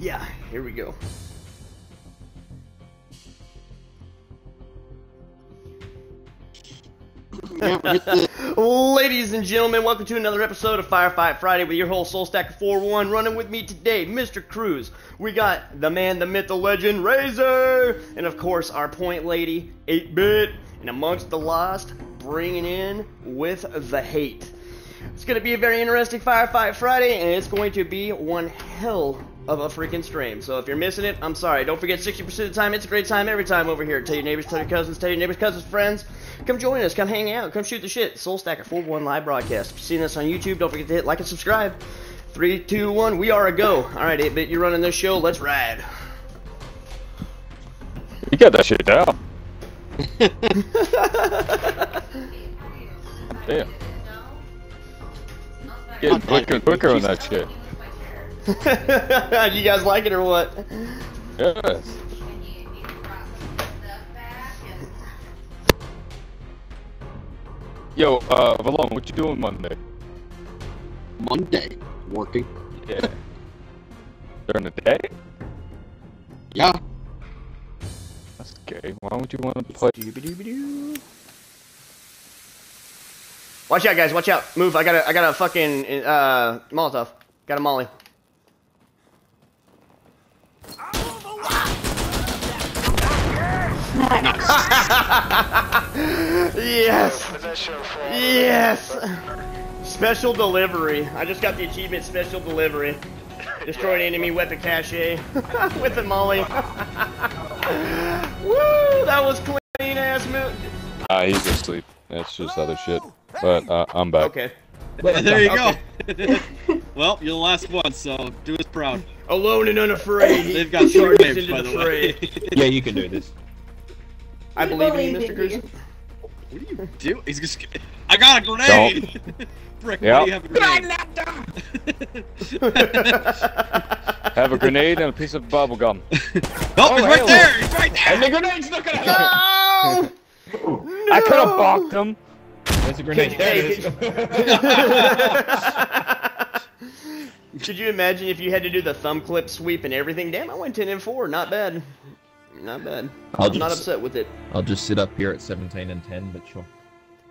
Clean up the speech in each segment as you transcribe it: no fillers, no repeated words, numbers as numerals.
Yeah, here we go. Ladies and gentlemen, welcome to another episode of Firefight Friday with your whole Soul Stacker 4-1. Running with me today, Mr. Cruz. We got the man, the myth, the legend, Razor, and of course our point lady, 8-Bit, and amongst the lost, bringing in with the hate. It's going to be a very interesting Firefight Friday, and it's going to be one hell of a freaking stream. So if you're missing it, I'm sorry. Don't forget, 60% of the time, it's a great time every time over here. Tell your neighbors, tell your cousins, friends. Come join us, come hang out, come shoot the shit. Soul Stacker 4-1 live broadcast. If you're seeing this on YouTube, don't forget to hit like and subscribe. 3, 2, 1, we are a go. Alright, 8-Bit, you're running this show, let's ride. You got that shit down. Damn. Getting quicker and quicker on that shit. You guys like it or what? Yes. Yo, Valone, what you doing Monday? Monday? Working. Yeah. During the day? Yeah. That's gay. Why would you want to play? Watch out, guys, watch out. Move, I got a fucking, Molotov. Got a molly. Yes! Yes! Special delivery. I just got the achievement, special delivery. Destroyed enemy weapon cache with the molly. Woo! That was clean ass move. He's asleep. That's just other shit. But, I'm back. Okay. Well, there you Okay. go. Well, you're the last one, so do us proud. Alone and unafraid. They've got short names, into by the way. Yeah, you can do this. I believe in you, Mr. Cruz. What do you do? He's just. I got a grenade! Frick, why do you have a grenade? Have a grenade and a piece of bubble gum. Oh, he's right there! He's right there! And the grenade's not gonna No! I could have balked him. There's a grenade. There it is. Could you imagine if you had to do the thumb clip sweep and everything? Damn, I went 10 and 4. Not bad. Not bad. I'm not upset with it. I'll just sit up here at 17 and 10, but sure.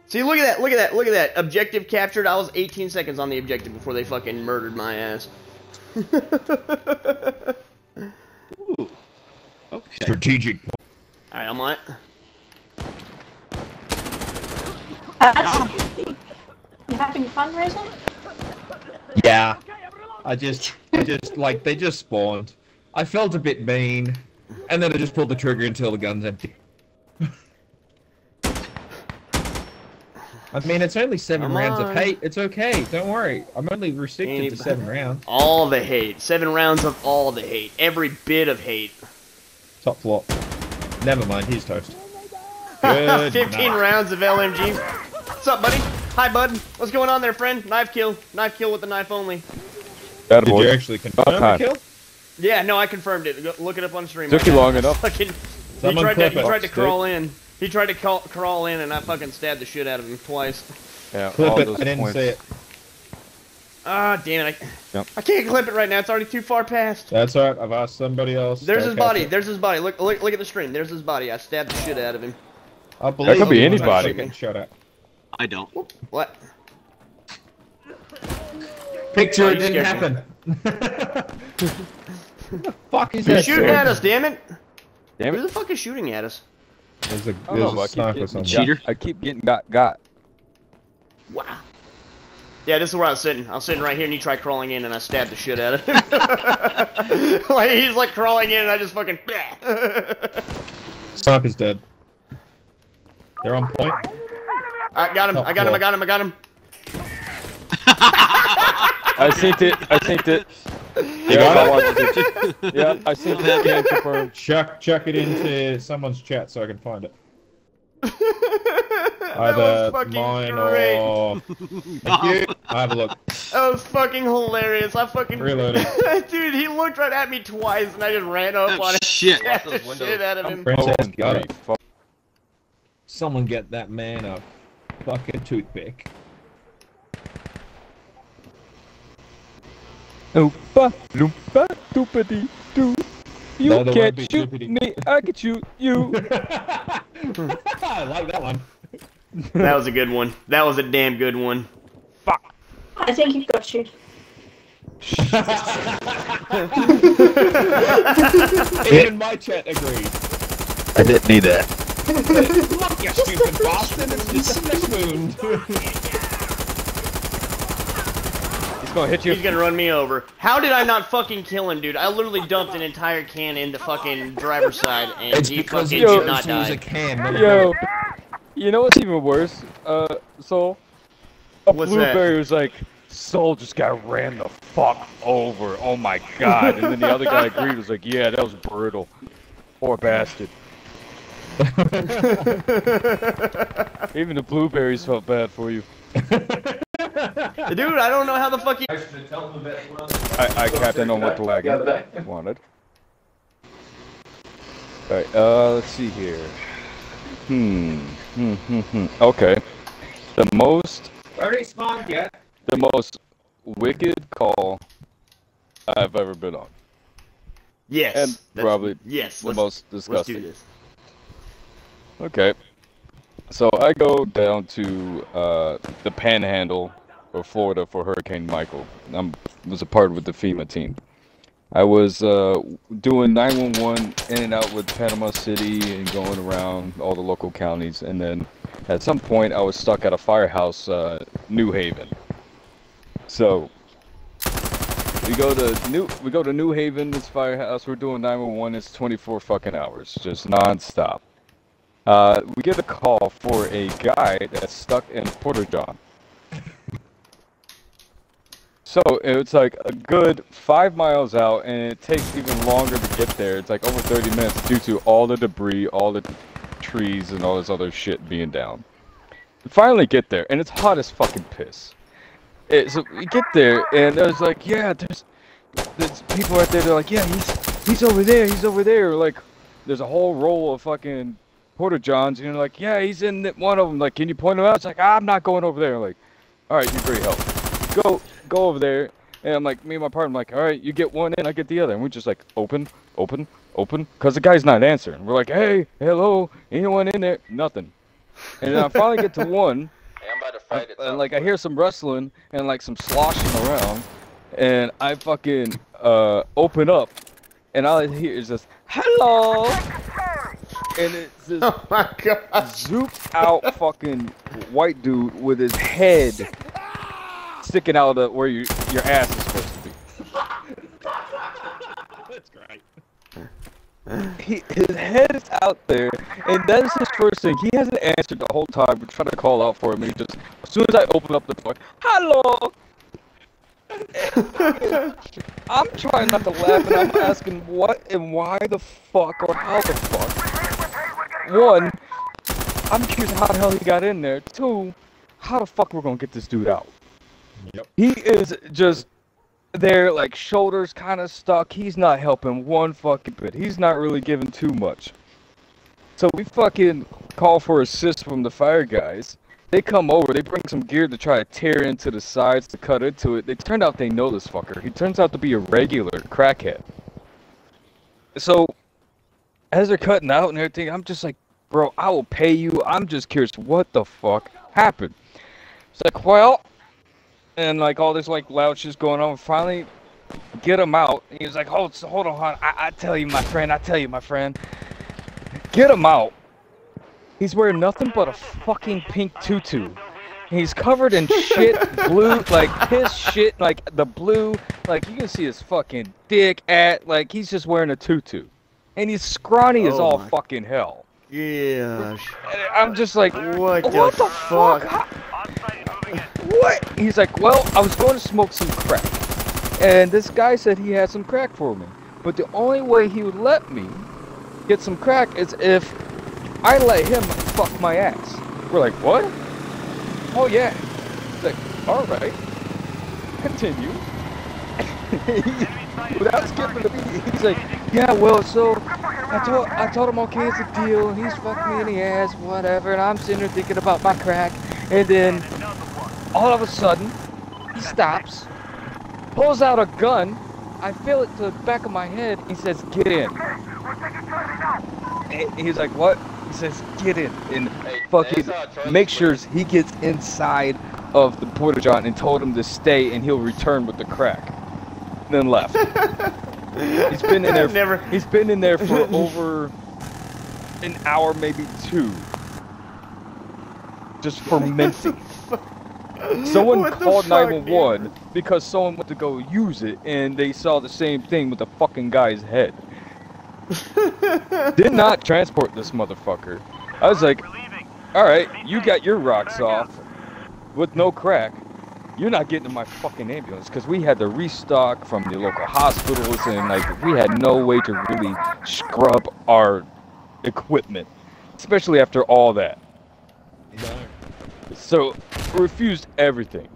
See, look at that, look at that, look at that. Objective captured. I was 18 seconds on the objective before they fucking murdered my ass. Ooh. Okay. Strategic. Alright, I'm on it. You having fun, Razor? Yeah. I just, like, they just spawned. I felt a bit mean, and then I just pulled the trigger until the gun's empty. I mean, it's only 7 rounds of hate. It's okay. Don't worry. I'm only restricted to 7 rounds. All the hate. 7 rounds of all the hate. Every bit of hate. Top flop. Never mind. He's toast. Good 15 rounds of LMG. What's up, buddy? Hi, bud. What's going on there, friend? Knife kill. Knife kill with the knife only. Did you actually confirm the kill? Yeah, no, I confirmed it. Look it up on stream. Took you long enough. Fucking, he tried to crawl in. He tried to crawl in, and I fucking stabbed the shit out of him twice. Yeah, Clip it. I didn't see it. Ah, damn it. I can't clip it right now. It's already too far past. That's alright. I've asked somebody else. There's his body. There's his body. Look at the stream. There's his body. I stabbed the shit out of him. I believe that could be you anybody. getting shot at. I don't. What? Picture it didn't happen. Who the fuck is You're that? shooting at us, damn it! Damn Who it. the fuck is shooting at us? There's a, I don't know, a sniper somewhere. Cheater. I keep getting got. Wow. Yeah, this is where I was sitting. I was sitting right here, and he tried crawling in, and I stabbed the shit out of him. Like, he's like crawling in, and I just fucking. Sniper's dead. They're on point. I got him. I got him. I got him. I got him. I synced it. You got it? Yeah, I synced it again. Confirmed. Chuck it into someone's chat so I can find it. That Either was fucking mine great. or... Thank you. I have a look. That was fucking hilarious. I fucking... Reloading. Dude, he looked right at me twice, and I just ran up on him. Shit. Stabbed the shit out of him. Princess got it. Fuck. Someone get that man a fucking toothpick. Oompa loompa. Stupidity, do. You No, there won't can't be shoot stupidity. me, I can shoot you. I like that one. That was a good one. That was a damn good one. Fuck. I think you've got you. Even my chat agreed. I didn't need that. Look, you stupid bastard, it's just a flesh wound. He's gonna hit you. He's gonna run me over. How did I not fucking kill him, dude? I literally dumped an entire can in the fucking driver's side, and It's he because fucking he did chose not to use a die. can. not a Yo, barrel. you know what's even worse? Soul? A What's that? blueberry was like, Soul just got ran the fuck over. Oh my god. And then the other guy agreed, was like, yeah, that was brutal. Poor bastard. Even the blueberries felt bad for you. Dude, I don't know how the fuck you. I captain on what the wagon wanted. Alright, let's see here. Okay. The most wicked call I've ever been on. Yes. And that's- probably yes. the let's- most Let's disgusting. do this. Okay. So I go down to the Panhandle of Florida for Hurricane Michael. I was a part with the FEMA team. I was doing 911 in and out with Panama City and going around all the local counties, and then at some point I was stuck at a firehouse, New Haven. So we go to New Haven, this firehouse. We're doing 911. It's 24 fucking hours, just non-stop. We get a call for a guy that's stuck in Porta John. So it's like a good 5 miles out, and it takes even longer to get there. It's like over 30 minutes due to all the debris, all the trees, and all this other shit being down. We finally get there, and it's hot as fucking piss. So we get there, and there's like, yeah, there's people right there. They're like, yeah, he's over there, he's over there. Like, there's a whole roll of fucking Porta Johns, and you're like, yeah, he's in one of them. Like, can you point him out? It's like, I'm not going over there. Like, all right, you're great help. Go over there. And I'm like, me and my partner, I'm like, all right, you get one in, I get the other. And we just like, open, because the guy's not answering. We're like, hey, hello, anyone in there? Nothing. And then I finally get to one, and like I hear some rustling and like some sloshing around, and I fucking open up, and all I hear is this, hello, and it's this Oh my god. zoop out fucking white dude with his head sticking out of the where your ass is supposed to be. That's great. His head is out there, and that's his first thing. He hasn't answered the whole time. We're trying to call out for him, and he just, as soon as I open up the door, hello! I'm trying not to laugh, and I'm asking what and why the fuck, or how the fuck. One, I'm curious how the hell he got in there. Two, how the fuck we're gonna get this dude out. Yep. He is just there, like, shoulders kind of stuck. He's not helping one fucking bit. He's not really giving too much. So we fucking call for assist from the fire guys. They come over, they bring some gear to try to tear into the sides, to cut into it. They turned out they know this fucker. He turns out to be a regular crackhead. So, as they're cutting out and everything, I'm just like, bro, I will pay you. I'm just curious what the fuck happened. It's like, well, and like all this like loud shit's going on. Finally, get him out. And he was like, hold on. I tell you, my friend. Get him out. He's wearing nothing but a fucking pink tutu. He's covered in shit, blue, like piss shit, like the blue, like you can see his fucking dick like he's just wearing a tutu. And he's scrawny as Oh all my- fucking hell. Yeah. And I'm just like, What the the fuck? fuck? What? He's like, well, I was going to smoke some crack. And this guy said he had some crack for me. But the only way he would let me get some crack is if I let him fuck my ass. We're like, what? Oh, yeah. He's like, alright. Continue. Without skipping a beat, he's like, yeah, well, so I told him, okay, it's a deal, and he's fucking me in the ass, whatever, and I'm sitting there thinking about my crack, and then all of a sudden, he stops, pulls out a gun I feel it to the back of my head. He says, get in. And he's like, what? He says, get in. And fucking make sure he gets inside of the porta john and told him to stay and he'll return with the crack. Then left. He's been in there. He's been in there for over an hour, maybe 2. Just fermenting. Someone called 911 because someone went to go use it and they saw the same thing with the fucking guy's head. Did not transport this motherfucker. I was like, alright, you got your rocks off with no crack. You're not getting in my fucking ambulance, because we had to restock from the local hospitals and like we had no way to really scrub our equipment, especially after all that. So refused everything.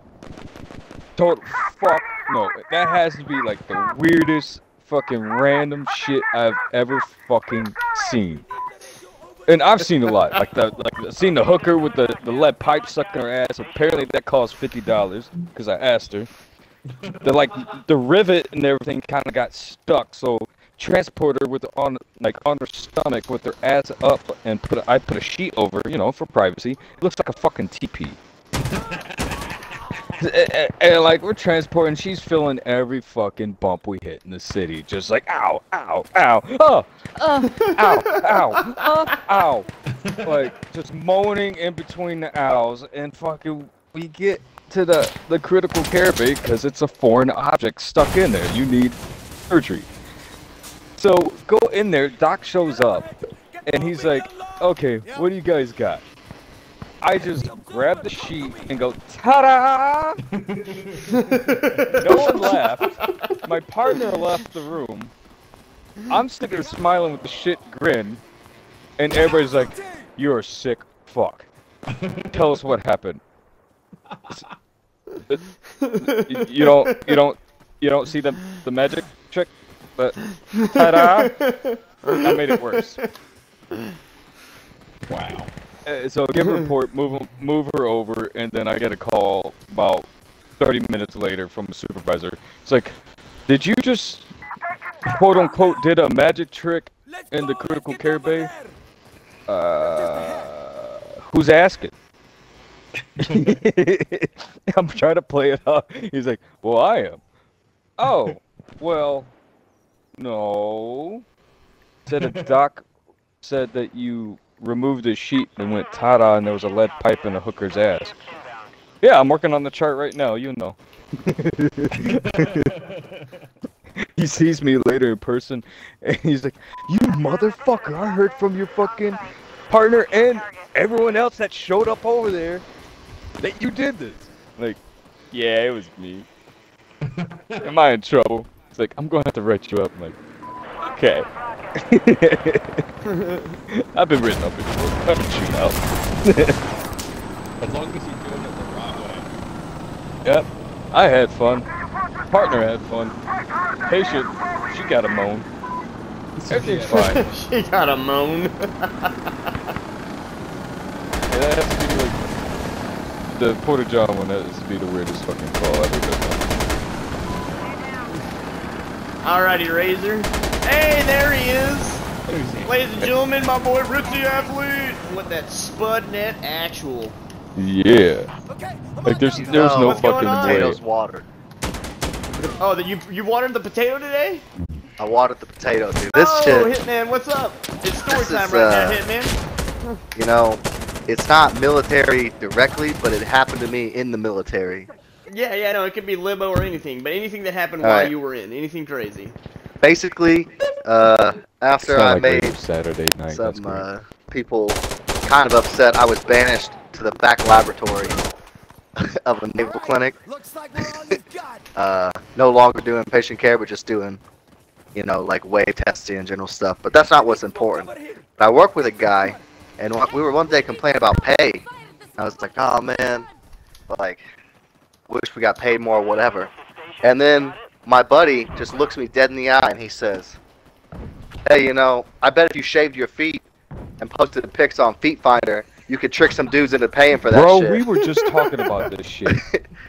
Told fuck no. That has to be like the weirdest fucking random shit I've ever fucking seen. And I've seen a lot, like seen the hooker with the lead pipe stuck in her ass. Apparently that cost $50 because I asked her. The rivet and everything kind of got stuck, so transport her with on her stomach with her ass up and I put a sheet over, you know, for privacy. It looks like a fucking teepee. And like we're transporting, she's feeling every fucking bump we hit in the city, just like ow, ow, ow, ow, ow, ow, like just moaning in between the ows, and fucking we get to the critical care bay because it's a foreign object stuck in there. You need surgery. So go in there. Doc shows up, and he's like, "Okay, what do you guys got?" I just grab the sheet and go, ta-da! No one left. My partner left the room. I'm sitting there smiling with the shit grin, and everybody's like, "You're a sick fuck. Tell us what happened." You don't see the magic trick? But ta-da! I made it worse. Wow. So give a report, move her over, and then I get a call about 30 minutes later from the supervisor. It's like, did you just quote unquote did a magic trick in the critical care bay? Who's asking? I'm trying to play it up. He's like, well, I am. Oh, well, no. Said a doc said that you removed the sheet and went ta-da, and there was a lead pipe in a hooker's ass. Yeah, I'm working on the chart right now, you know. He sees me later in person, and he's like, "You motherfucker, I heard from your fucking partner and everyone else that showed up over there that you did this." Like, yeah, it was me. Am I in trouble? It's like, I'm going to have to write you up. I'm like, okay. I've been written up before. I've been chewed out. As long as you're doing it the right way. Yep. I had fun. Partner had fun. Patient, she got a moan. Everything's fine. She got a moan. Yeah, that has to be like the Porta John one. That has to be the weirdest fucking call I've ever done. Alrighty, Razor. Hey, there he is. Ladies and gentlemen, my boy Ritzy Athlete with that spud net actual. Yeah. Like there's no what's going fucking on? way. Potatoes watered. Oh, you watered the potato today? I watered the potato, dude. This shit, Hitman, what's up? It's story This time is, right there, Hitman. you know, it's not military directly, but it happened to me in the military. Yeah, no, it could be limo or anything, but anything that happened All while right. you were in, anything crazy. Basically, after I made Saturday night. some people kind of upset, I was banished to the back laboratory of a naval clinic. No longer doing patient care, but just doing, you know, like wave testing and general stuff. But that's not what's important. But I work with a guy, and we were one day complaining about pay. I was like, oh man, like, wish we got paid more or whatever. And then my buddy just looks me dead in the eye and he says, hey, you know, I bet if you shaved your feet and posted the pics on Feet Finder, you could trick some dudes into paying for that Bro, shit. we were just talking about this shit.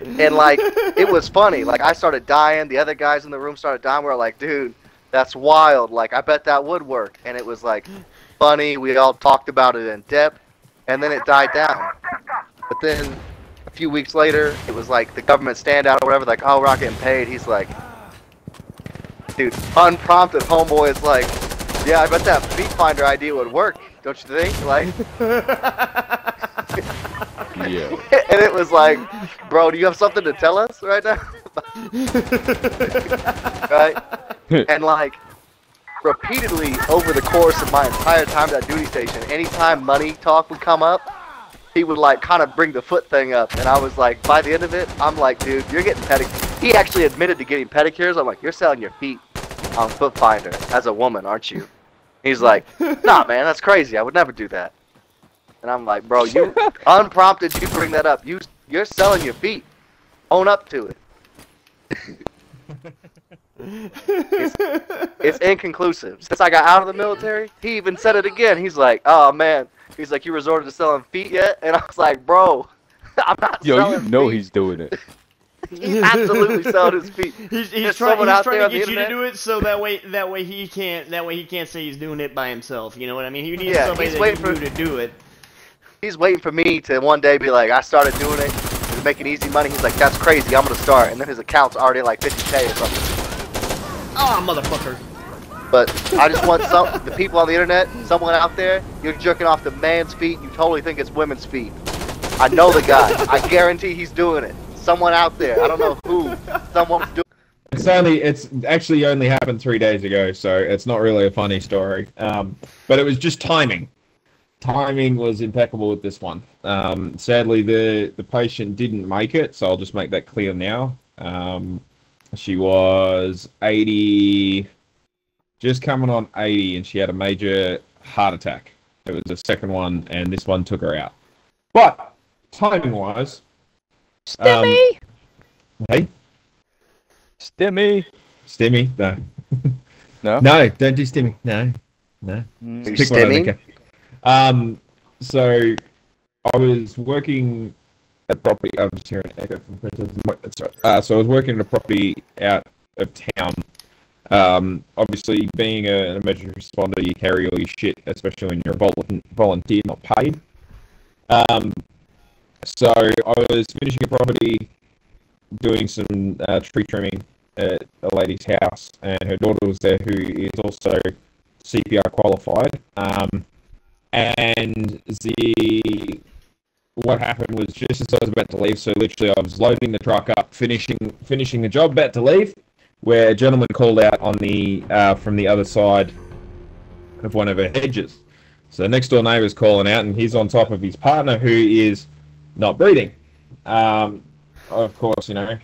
And like, it was funny. Like, I started dying. The other guys in the room started dying. We were like, dude, that's wild. Like, I bet that would work. And it was like funny. We all talked about it in depth. And then it died down. But then a few weeks later, it was like the government standout or whatever. Like, oh, we're not getting paid. He's like, dude, unprompted, homeboy is like, yeah, I bet that feet finder idea would work. Don't you think? Like, Yeah. and it was like, bro, do you have something to tell us right now? Right? And like, repeatedly over the course of my entire time at that duty station, anytime money talk would come up, he would like kind of bring the foot thing up, and I was like, by the end of it, I'm like, dude, you're getting pedicures. He actually admitted to getting pedicures. I'm like, you're selling your feet on Foot Finder as a woman, aren't you? He's like, nah, man, that's crazy. I would never do that. And I'm like, bro, you unprompted, you bring that up. You're selling your feet. Own up to it. It's inconclusive. Since I got out of the military, he even said it again. He's like, oh man. He's like, you resorted to selling feet yet? And I was like, bro, I'm not selling feet. You know he's doing it. He's absolutely selling his feet. He's trying to get you to do it so that way he can't say he's doing it by himself. You know what I mean? He needs somebody that you to do it. He's waiting for me to one day be like, I started doing it. He's making easy money. He's like, that's crazy. I'm gonna start. And then his account's already like 50K or something. Oh, motherfucker. But I just want the people on the internet, someone out there, you're jerking off the man's feet. You totally think it's women's feet. I know the guy. I guarantee he's doing it. Someone out there. I don't know who. Someone's doing it. It's actually only happened 3 days ago, so it's not really a funny story. But it was just timing. Timing was impeccable with this one. Sadly, the patient didn't make it, so I'll just make that clear now. She was 80, just coming on 80, and she had a major heart attack. It was the second one, and this one took her out. But timing-wise, Stimmy! Hey? Stimmy! Stimmy? No. No? No, don't do Stimmy. No. No. Pick one, Stimmy? okay. So, I was working at property. I'm just hearing an echo from Princess. That's right. So, I was working at a property out of town. Obviously, being an emergency responder, you carry all your shit, especially when you're a volunteer, not paid. So I was finishing a property, doing some tree trimming at a lady's house, and her daughter was there, who is also CPR qualified. And what happened was, just as I was about to leave, so literally I was loading the truck up, finishing the job, about to leave, where a gentleman called out on the from the other side of one of her hedges. So the next door neighbour's calling out, and he's on top of his partner, who is not breathing. Of course, you know,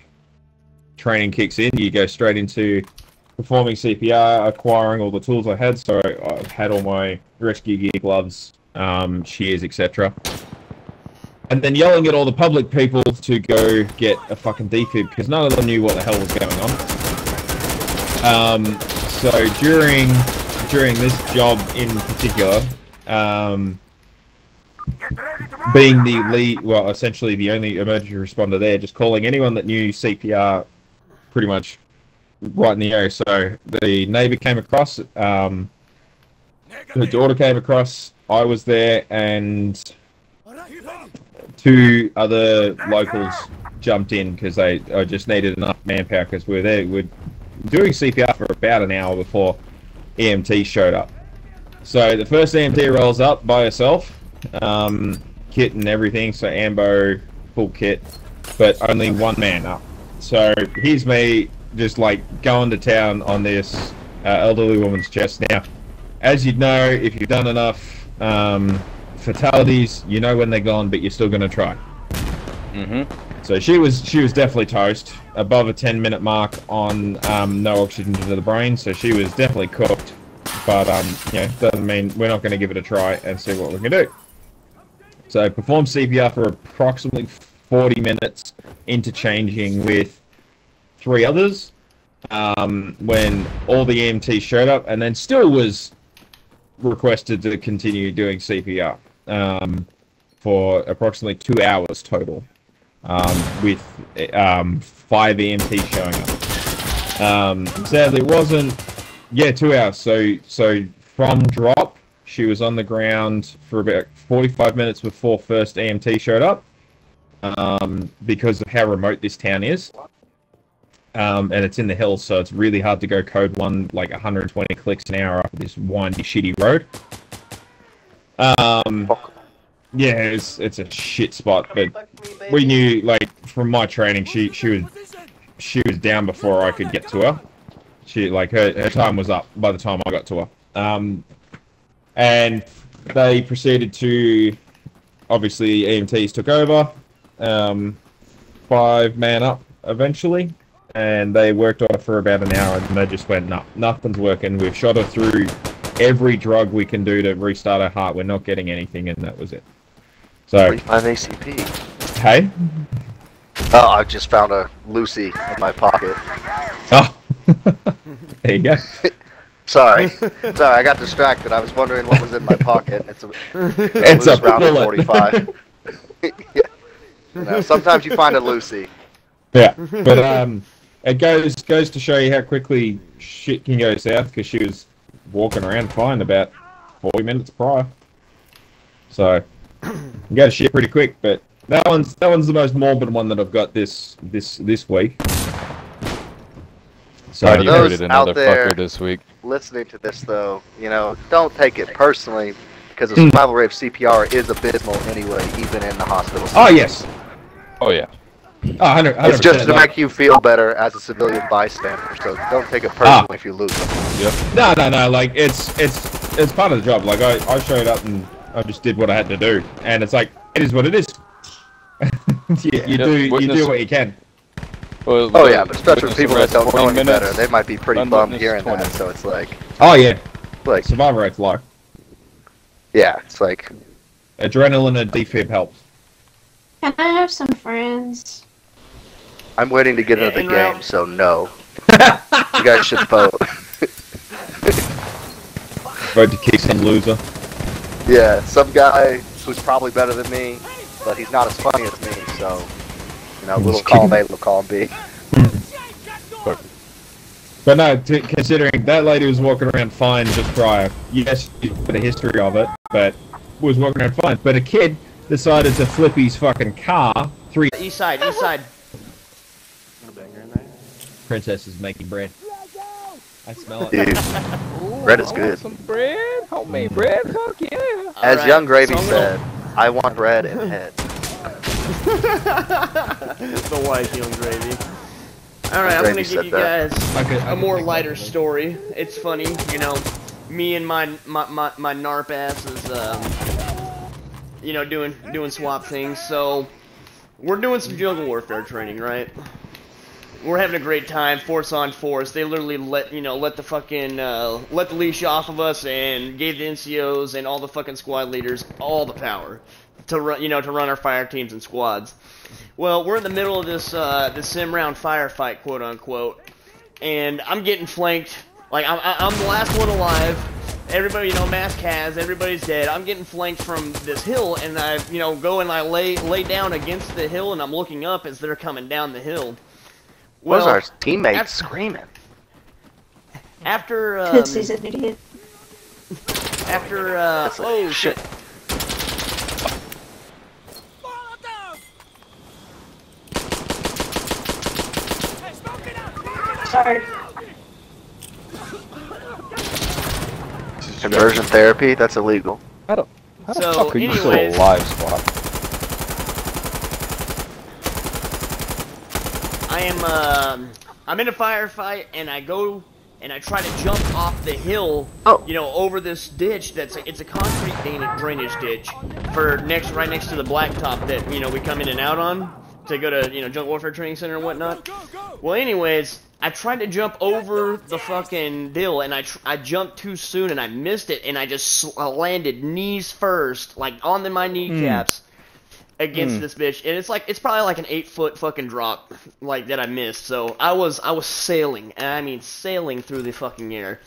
training kicks in. You go straight into performing CPR, acquiring all the tools I had. So I had all my rescue gear, gloves, shears, etc. And then yelling at all the public people to go get a fucking defib, because none of them knew what the hell was going on. So during this job in particular, being the lead, well, essentially the only emergency responder there, just calling anyone that knew CPR pretty much right in the area. So the neighbour came across, her daughter came across, I was there, and 2 other locals jumped in because I just needed enough manpower, because we're doing CPR for about an hour before EMT showed up. So the first EMT rolls up by herself, kit and everything, so ambo, full kit, but only one man up. So here's me just like going to town on this elderly woman's chest. Now, as you'd know, if you've done enough fatalities, you know when they're gone, but you're still going to try. So she was definitely toast, above a 10-minute mark on no oxygen to the brain, so she was definitely cooked. But you know, doesn't mean we're not going to give it a try and see what we can do. So performed CPR for approximately 40 minutes, interchanging with 3 others, when all the EMTs showed up, and then still was requested to continue doing CPR. for approximately 2 hours total, with 5 EMTs showing up. Sadly, it wasn't. Yeah, 2 hours. So from drop, she was on the ground for about 45 minutes before first EMT showed up, because of how remote this town is. And it's in the hills, so it's really hard to go code 1 like 120 clicks an hour up this windy, shitty road. Yeah, it's a shit spot, but we knew, like, from my training, she was down before I could get to her. Her time was up by the time I got to her. And they proceeded to, obviously, EMTs took over, 5-man up eventually, and they worked on it for about an hour, and they just went, nah, nothing's working. We've shot her through every drug we can do to restart her heart. We're not getting anything, and that was it. So, 45 ACP. hey? Oh, I just found a Lucy in my pocket. Oh, there you go. Sorry, I got distracted. I was wondering what was in my pocket. It's a It's loose a round of bullet. 45. Yeah. You know, sometimes you find a Lucy. Yeah, but it goes to show you how quickly shit can go south, because she was walking around fine about 40 minutes prior. So you go to shit pretty quick, but that one's the most morbid one that I've got this week. So You those hurted another out there- fucker this week. Listening to this, though, you know, don't take it personally, because the survival rate of CPR is abysmal anyway, even in the hospital. Oh yes. Oh yeah. Oh, 100%. It's just to like- make you feel better as a civilian bystander, so don't take it personally if you lose. No. Like it's part of the job. Like I showed up and I just did what I had to do, and it's like it is what it is. you do what you can. Well, Oh yeah, but especially witness people that arrest don't know 20 any better, minutes, they might be pretty unwitnessed bummed hearing 20. that. So it's like, Oh yeah, like survival rate's low. yeah, it's like Adrenaline and defib helps. Can I have some friends? I'm waiting to get into the in game, round- so no. You guys should vote. Vote to kick some loser. Yeah, some guy who's probably better than me, but he's not as funny as me, so you know, little column A, little column B. But no, considering that lady was walking around fine just prior. Yes, she had a history of it, but was walking around fine. But a kid decided to flip his fucking car. East side, east side. Princess is making bread. I smell it. Dude, bread is good. Some bread, homemade bread, fuck yeah. As Alright, Young Gravy so I'm said, I want bread and head. The white Young Gravy. Alright, I'm Gravy gonna give said you that. guys a more lighter story. It's funny, you know, me and my NARP ass is, you know, doing swap things. So, we're doing some jungle warfare training, right? We're having a great time, force on force. They literally let the fucking, let the leash off of us and gave the NCOs and all the fucking squad leaders all the power to run, to run our fire teams and squads. Well, we're in the middle of this sim round firefight, quote unquote, and I'm getting flanked. Like I'm the last one alive. Everybody, mask has. Everybody's dead. I'm getting flanked from this hill, and I, go and I lay down against the hill, and I'm looking up as they're coming down the hill. What was Well, our teammates screaming? After He's an idiot. After oh shit. Sorry. Conversion therapy? That's illegal. How the So, fuck are you still anyways- alive, Squad? I'm in a firefight, and I go and I try to jump off the hill, Oh. over this ditch it's a concrete drainage ditch right next to the blacktop that, we come in and out on to go to, Jungle Warfare Training Center and whatnot. Well, anyways, I tried to jump over the fucking hill, and I jumped too soon, and I missed it, and I just landed knees first, like on my kneecaps. Against this bitch, and it's probably like an 8-foot fucking drop, like that I missed. So I was sailing, and I mean sailing through the fucking air,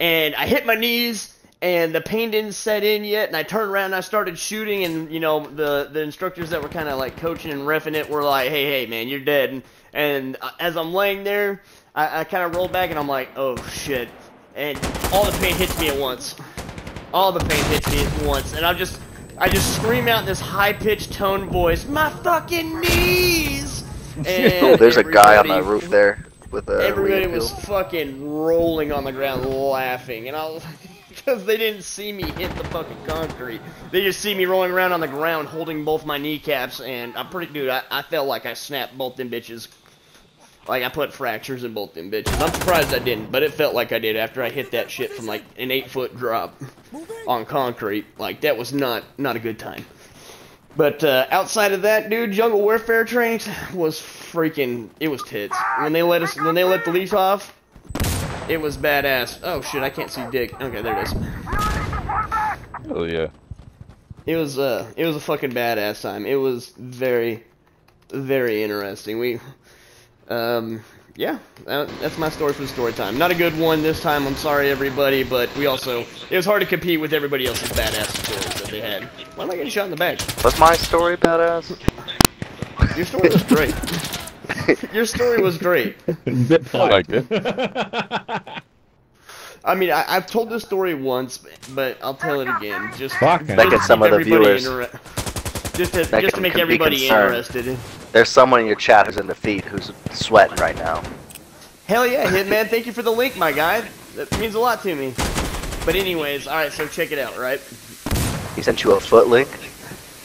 and I hit my knees, and the pain didn't set in yet, and I turned around and I started shooting, and you know the instructors that were kind of like coaching and reffing it were like, hey man, you're dead. And as I'm laying there, I kind of rolled back and I'm like, oh shit, and all the pain hits me at once. All the pain hits me at once, and I just scream out in this high-pitched tone voice, my fucking knees! And oh, there's a guy on the roof there with a everybody was fucking rolling on the ground laughing, and I was because they didn't see me hit the fucking concrete. They just see me rolling around on the ground holding both my kneecaps, and I felt like I snapped both them bitches. Like, I put fractures in both them bitches. I'm surprised I didn't, but it felt like I did after I hit that shit from, like, an 8-foot drop on concrete. Like, that was not a good time. But, outside of that, dude, Jungle Warfare training was freaking, it was tits. When they let the leash off, it was badass. Oh, shit, I can't see dick. Okay, there it is. Oh, yeah. It was a fucking badass time. It was very, very interesting. Yeah, that's my story for the story time. Not a good one this time, I'm sorry everybody, but it was hard to compete with everybody else's badass stories that they had. Why am I getting shot in the back? Was my story badass? Your story was great. Your story was great. I liked it. I mean, I've told this story once, but I'll tell it again. Just making some of the viewers. Just to make everybody interested. There's someone in your chat who's in defeat who's sweating right now. Hell yeah, Hitman, thank you for the link, my guy. That means a lot to me. But anyways, alright, so check it out, right? He sent you a foot link?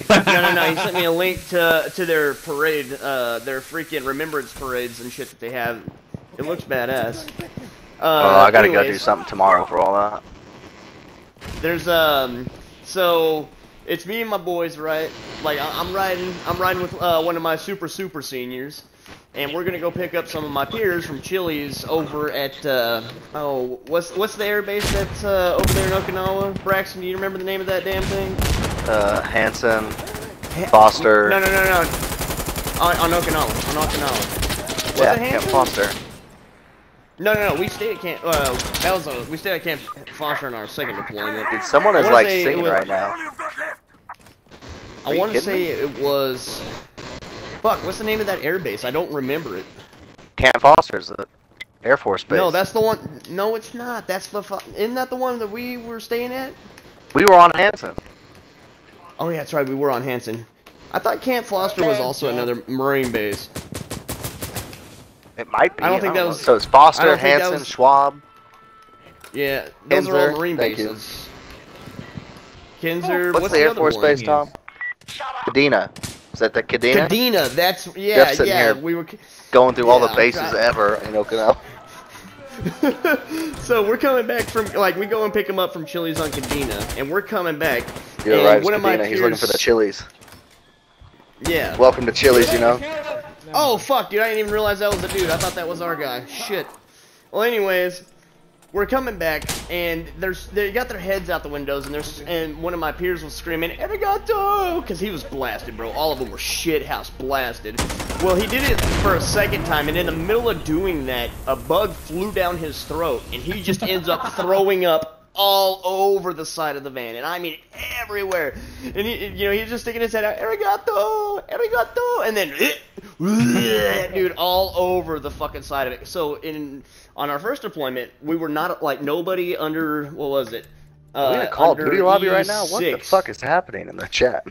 No, he sent me a link to their parade, their freaking remembrance parades and shit that they have. It looks badass. I gotta go do something tomorrow for all that. There's, so... It's me and my boys, right? Like, I'm riding with one of my super seniors, and we're gonna go pick up some of my peers from Chili's over at what's the air base that's over there in Okinawa? Braxton, do you remember the name of that damn thing? Hanson, Foster. No. On Okinawa. What's Yeah, it, Camp Hanson? Foster. No. We stayed at Camp. We stayed at Camp Foster in our second deployment. Dude, someone is like singing right now. I want to say it was. Fuck, what's the name of that air base? I don't remember it. Camp Foster's the Air Force base. No, that's the one. No, it's not. That's the. Isn't that the one that we were staying at? We were on Hanson. Oh yeah, that's right. We were on Hanson. I thought Camp Foster was also another Marine base. It might be. I don't think that was. So it's Foster, Hanson, Schwab. Yeah, those are all Kinzer. Marine Thank bases. Kinzer. What's the Air Force base, Tom? Kadena. Is that the Kadena? Kadena. That's Jeff's sitting here We were going through all the bases ever in Okinawa. So we're coming back from we go and pick him up from Chili's on Kadena, and we're coming back. You're right, Kadena. He's looking for the Chili's. Yeah. Welcome to Chili's, you know. Oh fuck, dude! I didn't even realize that was the dude. I thought that was our guy. Shit. Well, anyways, we're coming back, and they got their heads out the windows, and one of my peers was screaming "Arigato!" because he was blasted, bro. All of them were shithouse blasted. Well, he did it for a second time, and in the middle of doing that, a bug flew down his throat, and he just ends up throwing up all over the side of the van, and I mean everywhere. And he's just sticking his head out, "Arigato, arigato," and then dude, all over the fucking side of it. So on our first deployment, we were not nobody under, what was it? We're in a Call of Duty lobby right now. What the fuck is happening in the chat?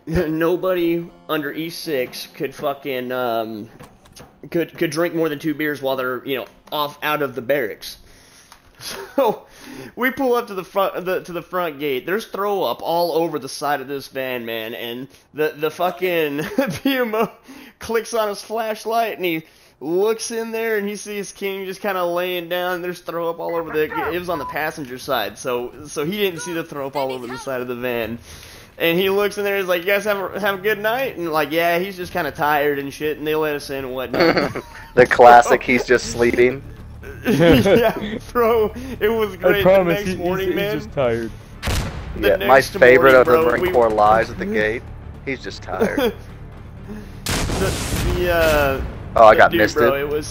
Nobody under E6 could fucking could drink more than 2 beers while they're off out of the barracks. So we pull up to the front gate. There's throw up all over the side of this van, man, and the fucking PMO clicks on his flashlight and he looks in there and he sees King just kind of laying down. There's throw up all over it was on the passenger side, so he didn't see the throw up all over the side of the van. And he looks in there and he's like, "You guys have a good night?" And yeah, he's just kind of tired and shit, and they let us in and whatnot. The classic, he's just sleeping. Yeah, bro, it was great. I promise, the next morning, man. He's just tired. Yeah, my favorite of the Marine Corps lies at the gate. He's just tired. Oh, I got misted. Bro,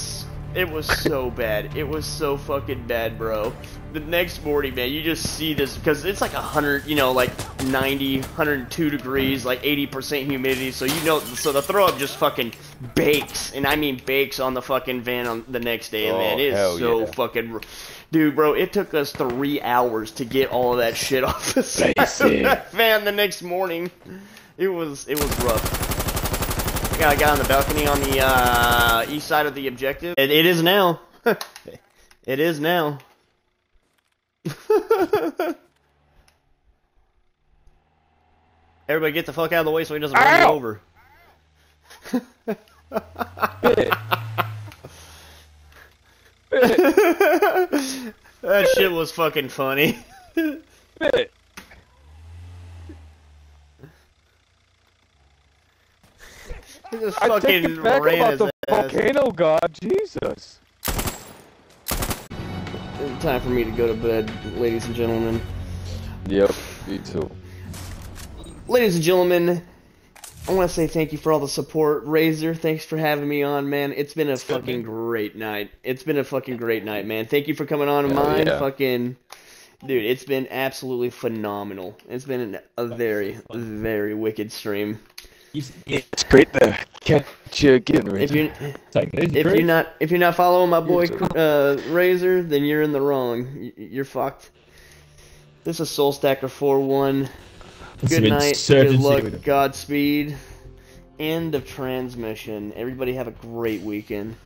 It was so bad. It was so fucking bad, bro. The next morning, man, you just see this, because it's like 100, you know, like 90, 102 degrees, like 80% humidity, so you know, so the throw-up just fucking bakes, and I mean bakes on the fucking van on the next day, and man, it is so fucking... Dude, bro, it took us 3 hours to get all of that shit off the side of that van the next morning. It was rough. I got a guy on the balcony on the east side of the objective. It is now. It is now. Everybody get the fuck out of the way so he doesn't run you over. That shit was fucking funny. He just fucking ran his the ass. volcano god, Jesus. Time for me to go to bed, ladies and gentlemen. Yep, me too. Ladies and gentlemen, I want to say thank you for all the support. Razor, thanks for having me on, man. It's been a fucking great night. It's been a fucking great night, man. Thank you for coming on mine. Yeah. Fucking, dude, it's been absolutely phenomenal. It's been a very, very wicked stream. It's great to catch you again, Razor. If you're not following my boy Razor, then you're in the wrong. You're fucked. This is Soul Stacker 4-1. Good night. Good luck. Godspeed. End of transmission. Everybody have a great weekend.